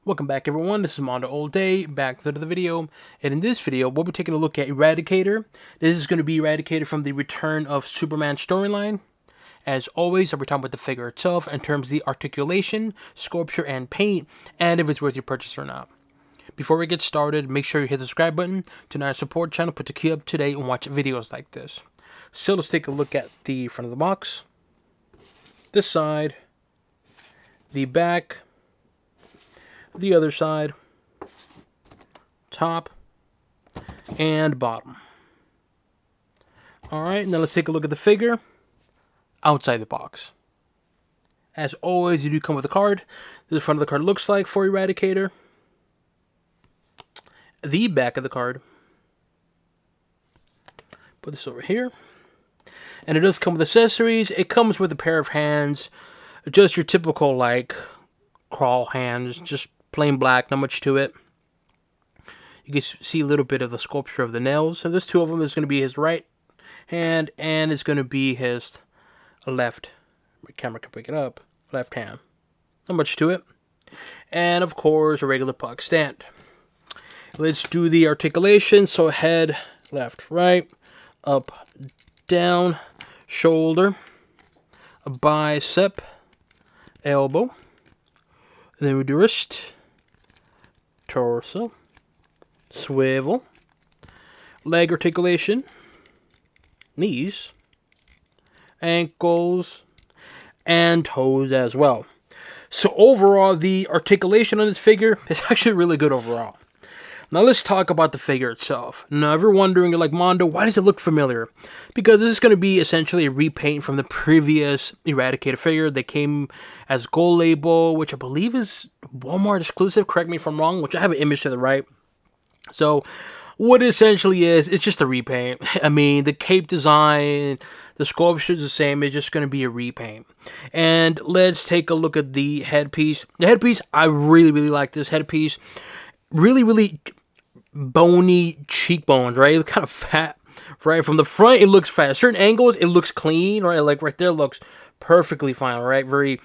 Welcome back everyone, this is Mondo All Day, back with another video, and in this video we'll be taking a look at Eradicator. This is going to be Eradicator from the Return of Superman storyline. As always, I'll be talking about the figure itself in terms of the articulation, sculpture, and paint, and if it's worth your purchase or not. Before we get started, make sure you hit the subscribe button to not support the channel, but to keep up to date and watch videos like this. So let's take a look at the front of the box, this side, the back, the other side, top, and bottom. Alright, now let's take a look at the figure outside the box. As always, you do come with a card. This is the front of the card looks like for Eradicator. The back of the card. Put this over here. And it does come with accessories. It comes with a pair of hands. Just your typical, like, crawl hands. Just plain black, not much to it. You can see a little bit of the sculpture of the nails. So there's two of them. There's going to be his right hand, and it's going to be his left. My camera can pick it up. Left hand. Not much to it. And of course, a regular puck stand. Let's do the articulation. So head, left, right, up, down, shoulder, a bicep, elbow. And then we do wrist, torso, swivel, leg articulation, knees, ankles, and toes as well. So overall, the articulation on this figure is actually really good overall. Now let's talk about the figure itself. Now if you're wondering, like, Mondo, why does it look familiar? Because this is going to be essentially a repaint from the previous Eradicator figure. They came as gold label, which I believe is Walmart exclusive. Correct me if I'm wrong, which I have an image to the right. So what it essentially is, it's just a repaint. I mean, the cape design, the sculpture is the same. It's just going to be a repaint. And let's take a look at the headpiece. The headpiece, I really like this headpiece. Really bony cheekbones, right? It's kind of fat, right? From the front, it looks fat. Certain angles, it looks clean, right? Like right there looks perfectly fine, right? Very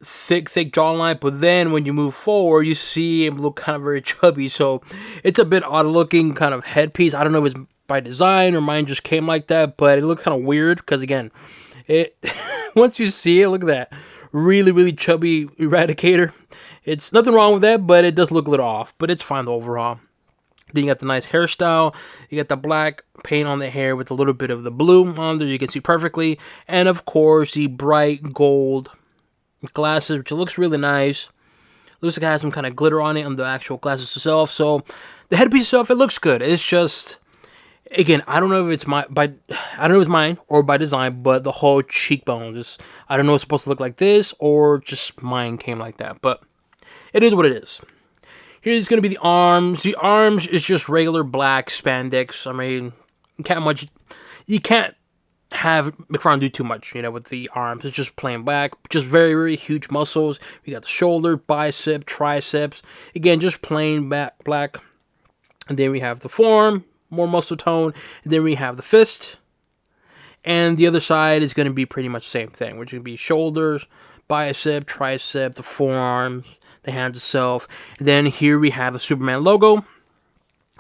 thick jawline. But then when you move forward, you see him look kind of very chubby. So it's a bit odd looking kind of headpiece. I don't know if it's by design or mine just came like that, but it looks kind of weird because, again, it once you see it, look at that. Really chubby Eradicator. It's nothing wrong with that, but it does look a little off. But it's fine overall. Then you got the nice hairstyle. You got the black paint on the hair with a little bit of the blue on there. You can see perfectly. And of course, the bright gold glasses, which looks really nice. Looks like it has some kind of glitter on it on the actual glasses itself. So the headpiece itself, it looks good. It's just, again, I don't know if it's mine or by design, but the whole cheekbones, I don't know if it's supposed to look like this or just mine came like that. But it is what it is. Here's going to be the arms. The arms is just regular black spandex. I mean, you can't have McFarlane do too much, with the arms. It's just plain black. Just very huge muscles. We got the shoulder, bicep, triceps. Again, just plain black. And then we have the forearm, more muscle tone. And then we have the fist. And the other side is going to be pretty much the same thing, which is going to be shoulders, bicep, tricep, the forearms, the hands itself. And then here we have the Superman logo,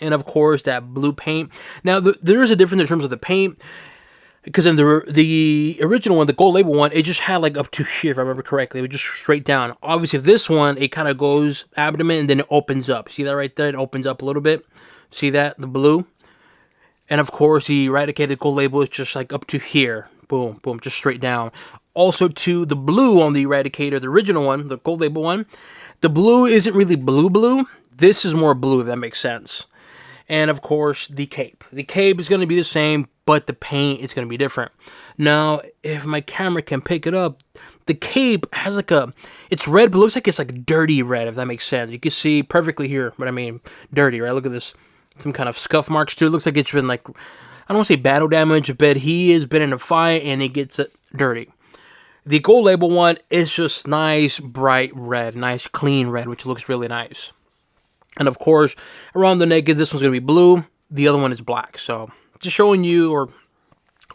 and of course that blue paint. Now there is a difference in terms of the paint, because in the original one, the gold label one, it just had like up to here, if I remember correctly. It was just straight down. Obviously this one, it kind of goes abdomen and then it opens up. See that right there? It opens up a little bit. See that? The blue. And of course the Eradicated gold label is just like up to here. Boom, boom, just straight down. Also to the blue on the Eradicator, the original one, the gold label one, the blue isn't really blue. This is more blue, if that makes sense. And of course, the cape. The cape is going to be the same, but the paint is going to be different. Now, if my camera can pick it up, the cape has like it's red, but it looks like it's like dirty red, if that makes sense. You can see perfectly here what I mean, dirty, right? Look at this. Some kind of scuff marks too. It looks like it's been like, I don't want to say battle damage, but he has been in a fight and it gets dirty. The gold label one is just nice, bright red, nice, clean red, which looks really nice. And of course, around the neck, this one's going to be blue. The other one is black. So, just showing you or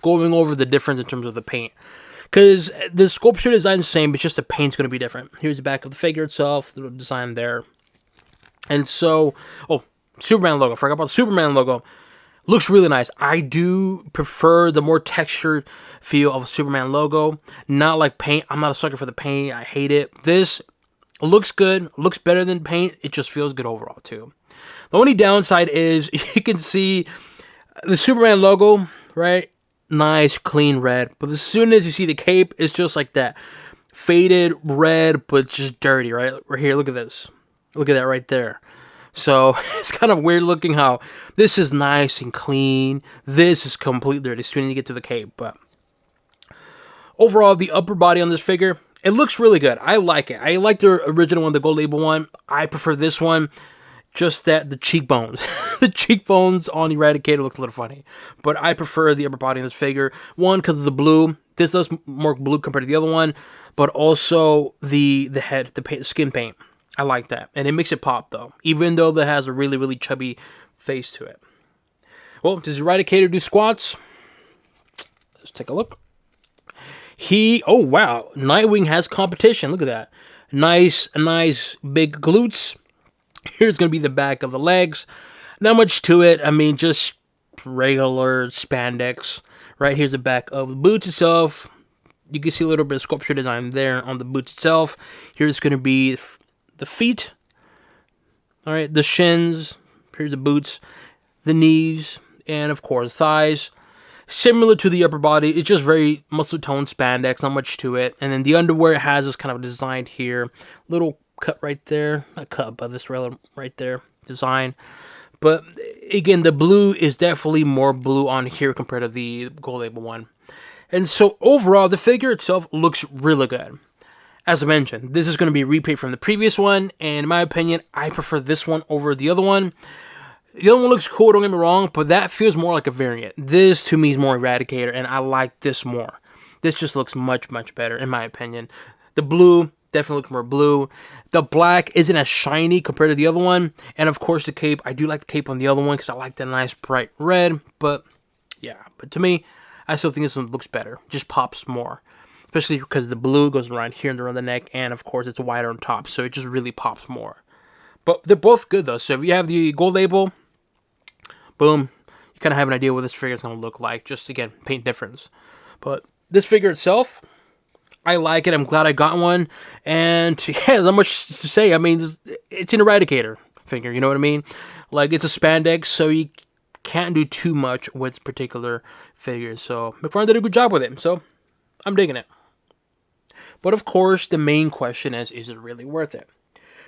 going over the difference in terms of the paint. Because the sculpture design is the same, but just the paint's going to be different. Here's the back of the figure itself, the design there. And so, oh, Superman logo. Forgot about the Superman logo. Looks really nice. I do prefer the more textured feel of a Superman logo. Not like paint. I'm not a sucker for the paint. I hate it. This looks good. Looks better than paint. It just feels good overall, too. The only downside is you can see the Superman logo, right? Nice, clean red. But as soon as you see the cape, it's just like that. Faded red, but just dirty, right? Right here, look at this. Look at that right there. So, it's kind of weird looking how this is nice and clean. This is completely dirty as soon as you get to the cape. But overall, the upper body on this figure, it looks really good. I like it. I like the original one, the gold label one. I prefer this one. Just that the cheekbones. The cheekbones on Eradicator looks a little funny. But I prefer the upper body on this figure. One, because of the blue. This does more blue compared to the other one. But also the head, the paint, skin paint. I like that. And it makes it pop, though. Even though that has a really, really chubby face to it. Well, does Eradicator do squats? Let's take a look. Oh, wow. Nightwing has competition. Look at that. Nice big glutes. Here's going to be the back of the legs. Not much to it. I mean, just regular spandex. Right, here's the back of the boots itself. You can see a little bit of sculpture design there on the boots itself. Here's going to be the feet. Alright, the shins. Here's the boots. The knees. And, of course, thighs. Similar to the upper body. It's just very muscle tone spandex. Not much to it. And then the underwear has this kind of design here. Little cut right there. Not cut, but this right there. Design. But, again, the blue is definitely more blue on here compared to the gold label one. And so, overall, the figure itself looks really good. As I mentioned, this is going to be a repaint from the previous one. And in my opinion, I prefer this one over the other one. The other one looks cool, don't get me wrong, but that feels more like a variant. This, to me, is more Eradicator, and I like this more. This just looks much, much better, in my opinion. The blue definitely looks more blue. The black isn't as shiny compared to the other one. And, of course, the cape. I do like the cape on the other one because I like that nice, bright red. But, yeah. But to me, I still think this one looks better. Just pops more. Especially because the blue goes around here and around the neck. And, of course, it's wider on top. So it just really pops more. But they're both good, though. So if you have the gold label, boom, you kind of have an idea what this figure is going to look like. Just, again, paint difference. But this figure itself, I like it. I'm glad I got one. And, yeah, there's not much to say. I mean, it's an Eradicator figure, you know what I mean? Like, it's a spandex, so you can't do too much with this particular figure. So, McFarlane did a good job with it. So, I'm digging it. But, of course, the main question is it really worth it?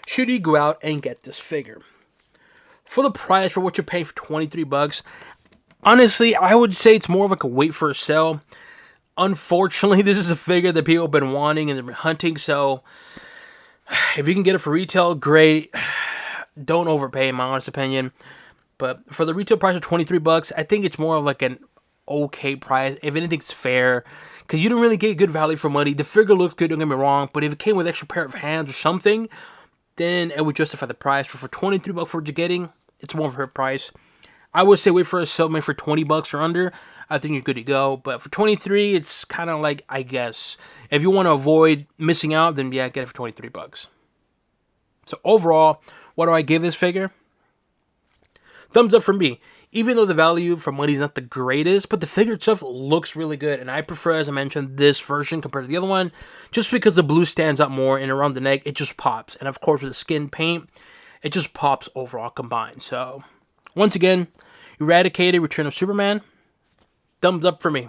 Should you go out and get this figure? For the price, for what you're paying for 23 bucks, honestly, I would say it's more of like a wait for a sale. Unfortunately, this is a figure that people have been wanting and they've been hunting, so if you can get it for retail, great. Don't overpay, in my honest opinion. But for the retail price of 23 bucks, I think it's more of like an okay price. If anything's fair, because you don't really get good value for money. The figure looks good, don't get me wrong, but if it came with an extra pair of hands or something, then it would justify the price. But for 23 bucks for what you're getting, it's more of a price. I would say wait for a sale maybe for 20 bucks or under. I think you're good to go. But for 23, it's kind of like, I guess, if you want to avoid missing out, then yeah, get it for 23 bucks. So overall, what do I give this figure? Thumbs up from me. Even though the value for money is not the greatest, but the figure itself looks really good. And I prefer, as I mentioned, this version compared to the other one. Just because the blue stands out more and around the neck, it just pops. And of course, with the skin paint, it just pops overall combined. So, once again, Eradicator, Return of Superman. Thumbs up for me.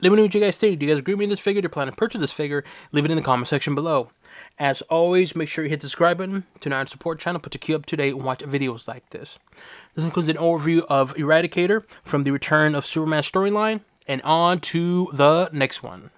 Let me know what you guys think. Do you guys agree with me in this figure? Do you plan to purchase this figure? Leave it in the comment section below. As always, make sure you hit the subscribe button to not support channel, but to keep up to date and watch videos like this. This includes an overview of Eradicator from the Return of Superman storyline, and on to the next one.